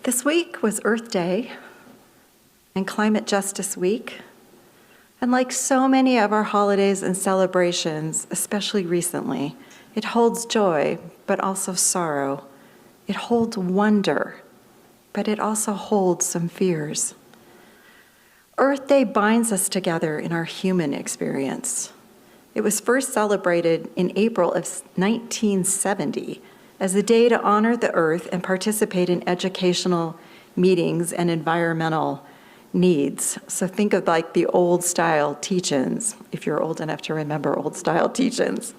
This week was Earth Day and Climate Justice Week. And like so many of our holidays and celebrations, especially recently, it holds joy, but also sorrow. It holds wonder, but it also holds some fears. Earth Day binds us together in our human experience. It was first celebrated in April of 1970 as a day to honor the earth and participate in educational meetings and environmental needs. So think of like the old style teach-ins, if you're old enough to remember old style teach-ins.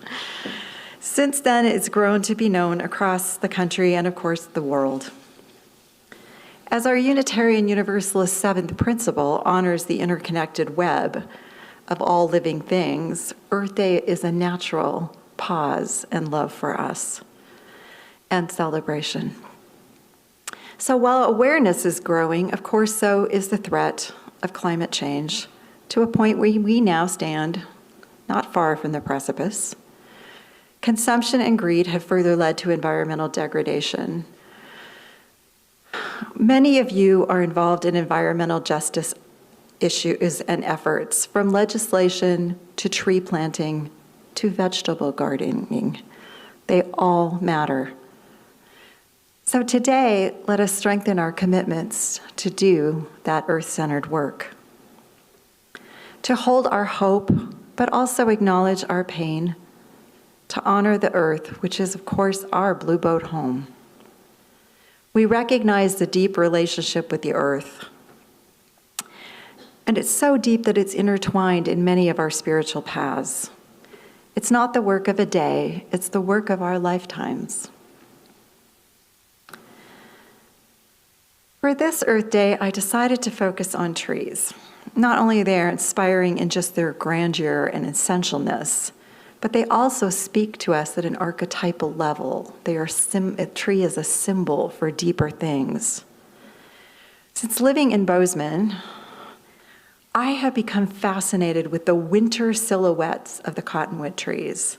Since then, it's grown to be known across the country and of course the world. As our Unitarian Universalist seventh principle honors the interconnected web of all living things, Earth Day is a natural pause and love for us and celebration. So while awareness is growing, of course, so is the threat of climate change to a point where we now stand not far from the precipice. Consumption and greed have further led to environmental degradation. Many of you are involved in environmental justice issues and efforts, from legislation to tree planting to vegetable gardening. They all matter. So today, let us strengthen our commitments to do that earth-centered work, to hold our hope, but also acknowledge our pain, to honor the earth, which is, of course, our blue boat home. We recognize the deep relationship with the earth, and it's so deep that it's intertwined in many of our spiritual paths. It's not the work of a day, it's the work of our lifetimes. For this Earth Day, I decided to focus on trees. Not only they're inspiring in just their grandeur and essentialness, but they also speak to us at an archetypal level. A tree is a symbol for deeper things. Since living in Bozeman, I have become fascinated with the winter silhouettes of the cottonwood trees,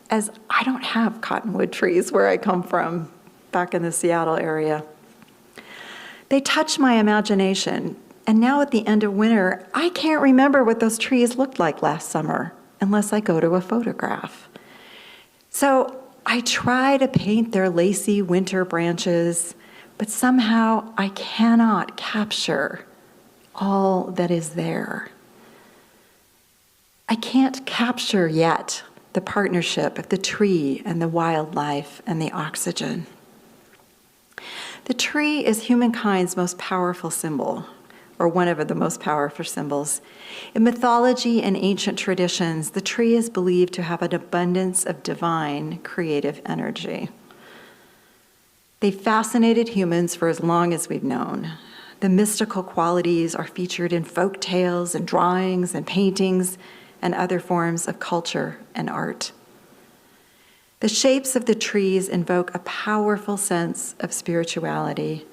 as I don't have cottonwood trees where I come from, back in the Seattle area. They touch my imagination, and now at the end of winter, I can't remember what those trees looked like last summer unless I go to a photograph. So I try to paint their lacy winter branches, but somehow I cannot capture all that is there. I can't capture yet the partnership of the tree and the wildlife and the oxygen. The tree is humankind's most powerful symbol, or one of the most powerful symbols. In mythology and ancient traditions, the tree is believed to have an abundance of divine creative energy. They fascinated humans for as long as we've known. The mystical qualities are featured in folk tales and drawings and paintings and other forms of culture and art. The shapes of the trees invoke a powerful sense of spirituality.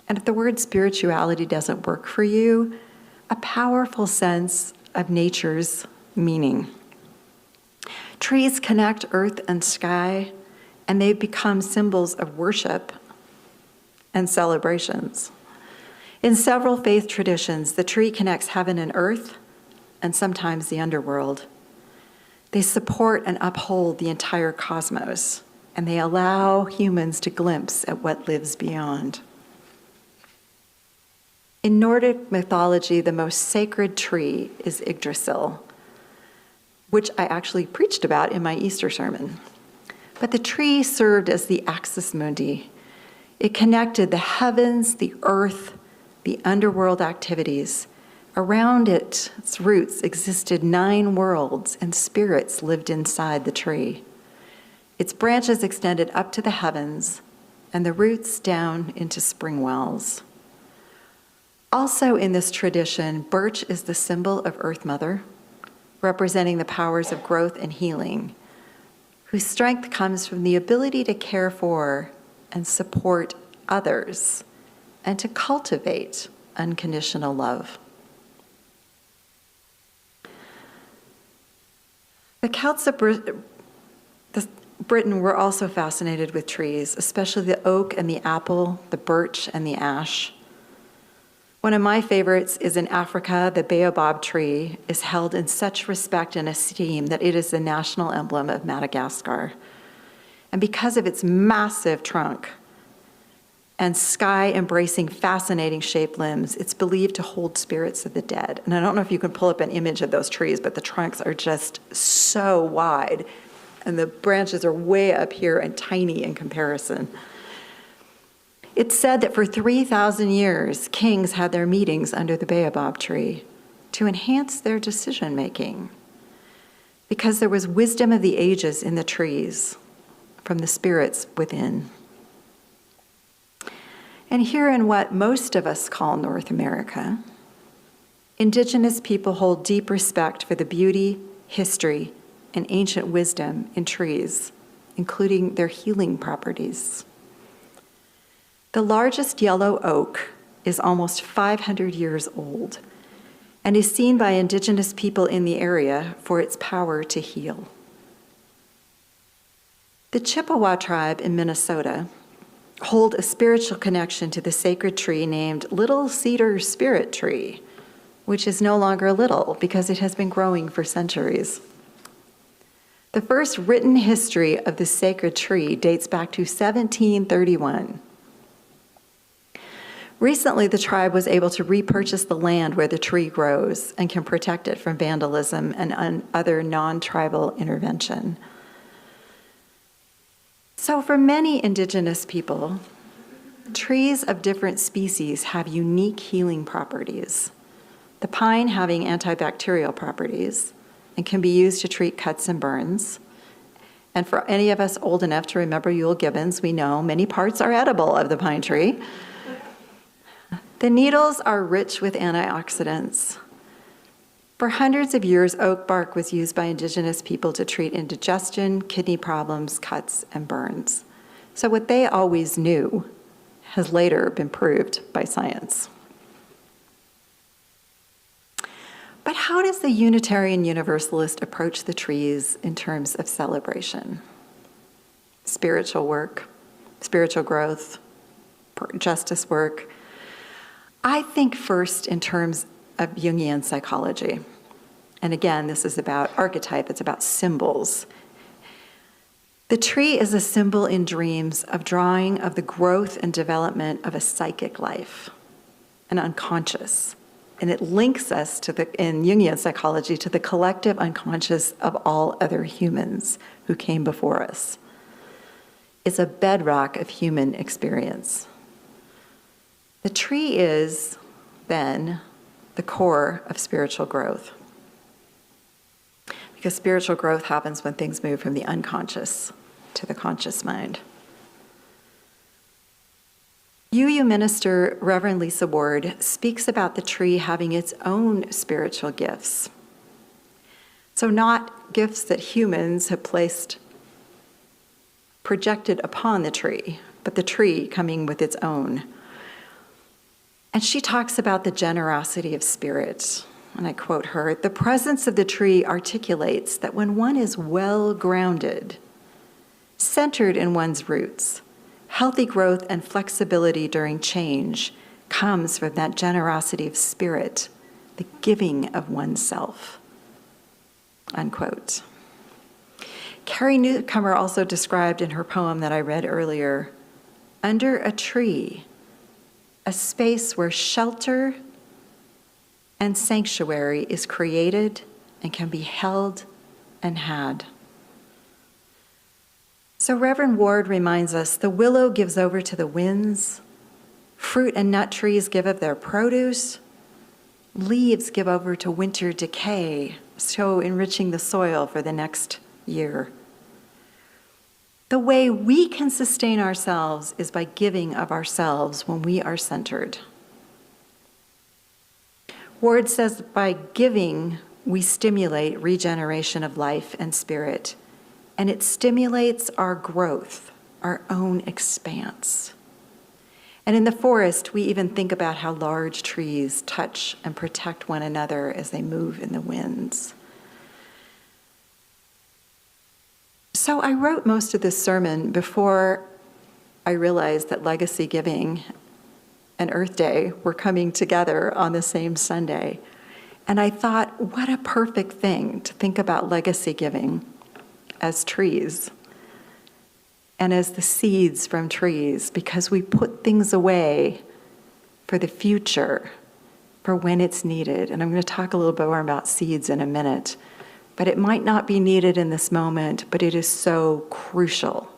And if the word spirituality doesn't work for you, a powerful sense of nature's meaning. Trees connect earth and sky, and they've become symbols of worship and celebrations. In several faith traditions, the tree connects heaven and earth, and sometimes the underworld. They support and uphold the entire cosmos, and they allow humans to glimpse at what lives beyond. In Nordic mythology, the most sacred tree is Yggdrasil, which I actually preached about in my Easter sermon. But the tree served as the axis mundi. It connected the heavens, the earth, the underworld activities. Around its roots existed 9 worlds, and spirits lived inside the tree. Its branches extended up to the heavens, and the roots down into spring wells. Also in this tradition, birch is the symbol of Earth Mother, representing the powers of growth and healing, whose strength comes from the ability to care for and support others, and to cultivate unconditional love. Britain, we're also fascinated with trees, especially the oak and the apple, the birch and the ash. One of my favorites is in Africa. The baobab tree is held in such respect and esteem that it is the national emblem of Madagascar. And because of its massive trunk and sky-embracing, fascinating shaped limbs, it's believed to hold spirits of the dead. And I don't know if you can pull up an image of those trees, but the trunks are just so wide, and the branches are way up here and tiny in comparison. It's said that for 3,000 years, kings had their meetings under the baobab tree to enhance their decision-making because there was wisdom of the ages in the trees from the spirits within. And here in what most of us call North America, indigenous people hold deep respect for the beauty, history, and ancient wisdom in trees, including their healing properties. The largest yellow oak is almost 500 years old and is seen by indigenous people in the area for its power to heal. The Chippewa tribe in Minnesota hold a spiritual connection to the sacred tree named Little Cedar Spirit Tree, which is no longer little because it has been growing for centuries. The first written history of the sacred tree dates back to 1731. Recently, the tribe was able to repurchase the land where the tree grows and can protect it from vandalism and other non-tribal intervention. So for many indigenous people, trees of different species have unique healing properties. The pine having antibacterial properties and can be used to treat cuts and burns. And for any of us old enough to remember Euell Gibbons, we know many parts are edible of the pine tree. The needles are rich with antioxidants. For hundreds of years, oak bark was used by indigenous people to treat indigestion, kidney problems, cuts, and burns. So what they always knew has later been proved by science. But how does the Unitarian Universalist approach the trees in terms of celebration? Spiritual work, spiritual growth, justice work. I think first in terms of Jungian psychology. And again, this is about archetype, it's about symbols. The tree is a symbol in dreams of drawing of the growth and development of a psychic life, an unconscious. And it links us to in Jungian psychology to the collective unconscious of all other humans who came before us. It's a bedrock of human experience. The tree is, then, the core of spiritual growth. Because spiritual growth happens when things move from the unconscious to the conscious mind. UU minister Reverend Lisa Ward speaks about the tree having its own spiritual gifts. So not gifts that humans have projected upon the tree, but the tree coming with its own. And she talks about the generosity of spirit. And I quote her, "The presence of the tree articulates that when one is well grounded, centered in one's roots, healthy growth and flexibility during change comes from that generosity of spirit, the giving of oneself." Unquote. Carrie Newcomer also described in her poem that I read earlier, under a tree, a space where shelter and sanctuary is created and can be held and had. So Reverend Ward reminds us, the willow gives over to the winds, fruit and nut trees give of their produce, leaves give over to winter decay, so enriching the soil for the next year. The way we can sustain ourselves is by giving of ourselves when we are centered. Ward says by giving, we stimulate regeneration of life and spirit, and it stimulates our growth, our own expanse. And in the forest, we even think about how large trees touch and protect one another as they move in the winds. So I wrote most of this sermon before I realized that legacy giving and Earth Day were coming together on the same Sunday. And I thought, what a perfect thing to think about legacy giving as trees and as the seeds from trees, because we put things away for the future, for when it's needed. And I'm going to talk a little bit more about seeds in a minute. But it might not be needed in this moment, but it is so crucial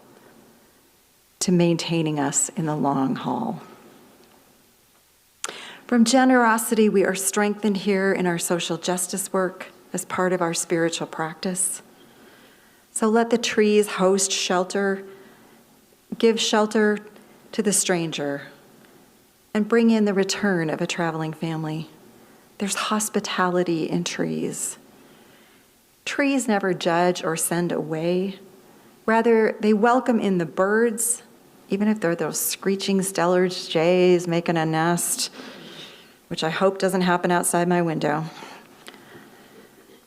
to maintaining us in the long haul. From generosity, we are strengthened here in our social justice work as part of our spiritual practice. So let the trees host shelter, give shelter to the stranger, and bring in the return of a traveling family. There's hospitality in trees. Trees never judge or send away. Rather, they welcome in the birds, even if they're those screeching Stellar's jays making a nest, which I hope doesn't happen outside my window.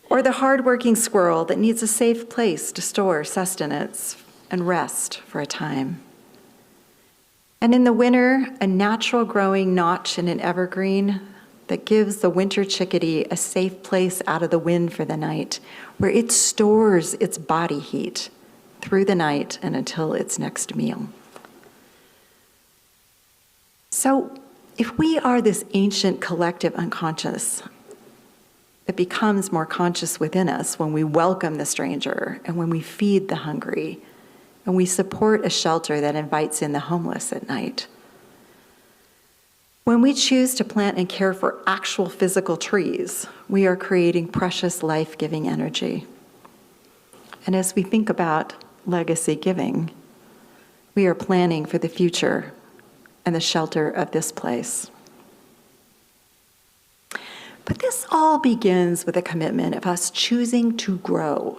Or the hardworking squirrel that needs a safe place to store sustenance and rest for a time. And in the winter, a natural growing notch in an evergreen that gives the winter chickadee a safe place out of the wind for the night, where it stores its body heat through the night and until its next meal. So, if we are this ancient collective unconscious that becomes more conscious within us when we welcome the stranger and when we feed the hungry and we support a shelter that invites in the homeless at night, when we choose to plant and care for actual physical trees, we are creating precious life-giving energy. And as we think about legacy giving, we are planning for the future and the shelter of this place. But this all begins with a commitment of us choosing to grow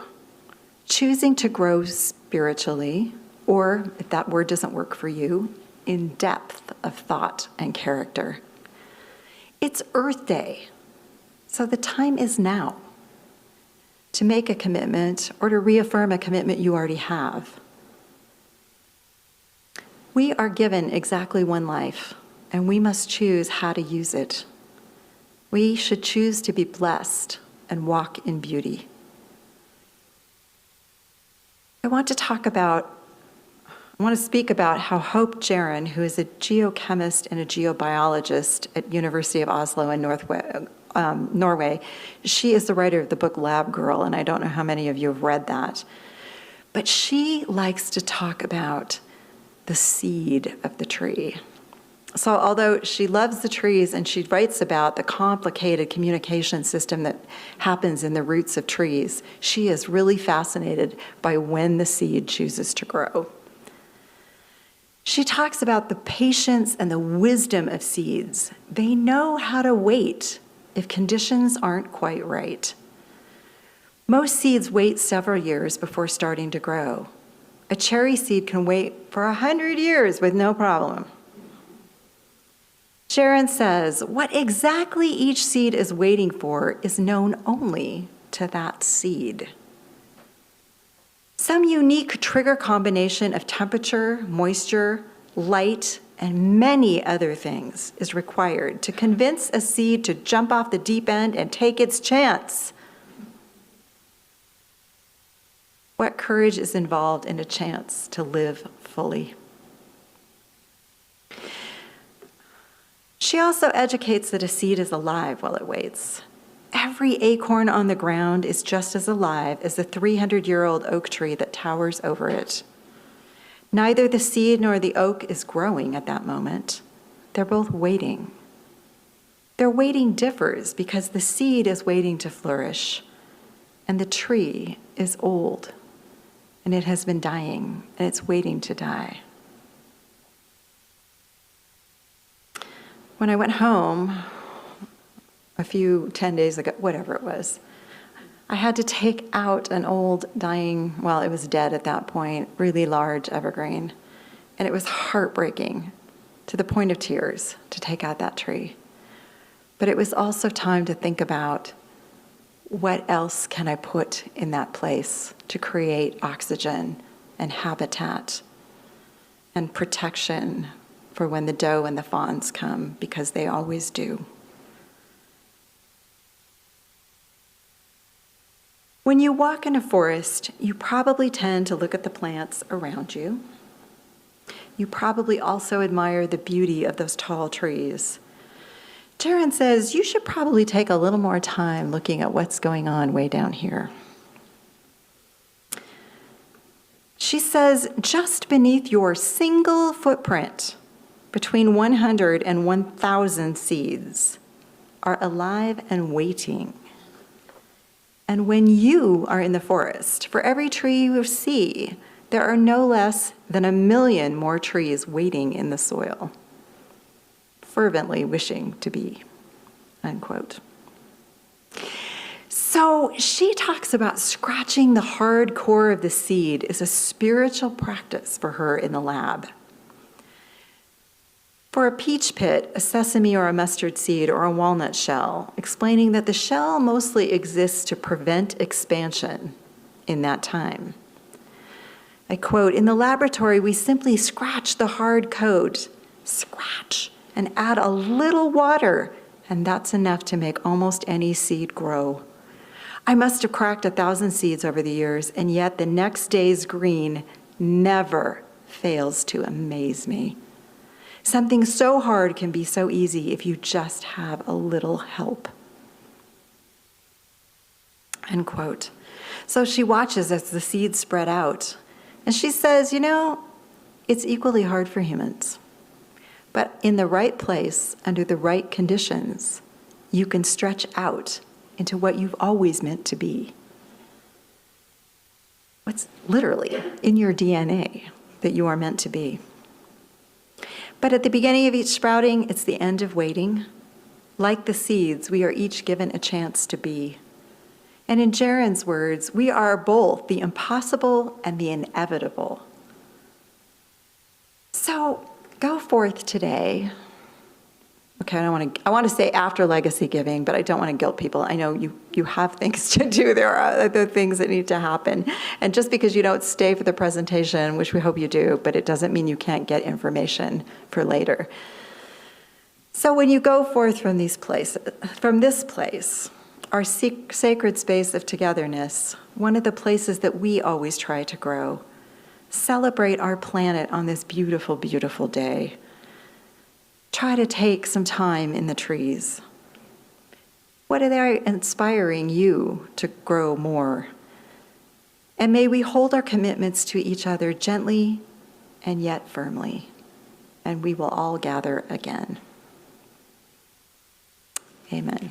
spiritually, or if that word doesn't work for you, in depth of thought and character. It's Earth Day, so the time is now to make a commitment or to reaffirm a commitment you already have. We are given exactly one life, and we must choose how to use it. We should choose to be blessed and walk in beauty. I want to speak about how Hope Jaron, who is a geochemist and a geobiologist at University of Oslo in Norway, she is the writer of the book Lab Girl, and I don't know how many of you have read that. But she likes to talk about the seed of the tree. So although she loves the trees and she writes about the complicated communication system that happens in the roots of trees, she is really fascinated by when the seed chooses to grow. She talks about the patience and the wisdom of seeds. They know how to wait if conditions aren't quite right. Most seeds wait several years before starting to grow. A cherry seed can wait for 100 years with no problem. Sharon says, what exactly each seed is waiting for is known only to that seed. Some unique trigger combination of temperature, moisture, light, and many other things is required to convince a seed to jump off the deep end and take its chance. What courage is involved in a chance to live fully? She also educates that a seed is alive while it waits. Every acorn on the ground is just as alive as the 300-year-old oak tree that towers over it. Neither the seed nor the oak is growing at that moment. They're both waiting. Their waiting differs because the seed is waiting to flourish, and the tree is old, and it has been dying, and it's waiting to die. When I went home 10 days ago, whatever it was, I had to take out an old dying, well, it was dead at that point, really large evergreen. And it was heartbreaking to the point of tears to take out that tree. But it was also time to think about what else can I put in that place to create oxygen and habitat and protection for when the doe and the fawns come, because they always do. When you walk in a forest, you probably tend to look at the plants around you. You probably also admire the beauty of those tall trees. Jaren says you should probably take a little more time looking at what's going on way down here. She says just beneath your single footprint, between 100 and 1,000 seeds are alive and waiting. And when you are in the forest, for every tree you see, there are no less than 1 million more trees waiting in the soil, fervently wishing to be, unquote. So she talks about scratching the hard core of the seed is a spiritual practice for her in the lab. For a peach pit, a sesame or a mustard seed or a walnut shell, explaining that the shell mostly exists to prevent expansion in that time. I quote, "In the laboratory, we simply scratch the hard coat, scratch, and add a little water, and that's enough to make almost any seed grow. I must have cracked 1,000 seeds over the years, and yet the next day's green never fails to amaze me. Something so hard can be so easy if you just have a little help." End quote. So she watches as the seeds spread out, and she says, it's equally hard for humans. But in the right place, under the right conditions, you can stretch out into what you've always meant to be. What's literally in your DNA that you are meant to be. But at the beginning of each sprouting, it's the end of waiting. Like the seeds, we are each given a chance to be. And in Jaren's words, we are both the impossible and the inevitable. So go forth today. Okay, I want to say after legacy giving, but I don't want to guilt people. I know you have things to do. There are other things that need to happen. And just because you don't stay for the presentation, which we hope you do, but it doesn't mean you can't get information for later. So when you go forth from this place, our sacred space of togetherness, one of the places that we always try to grow, celebrate our planet on this beautiful, beautiful day. Try to take some time in the trees. What are they inspiring you to grow more? And may we hold our commitments to each other gently and yet firmly. And we will all gather again. Amen.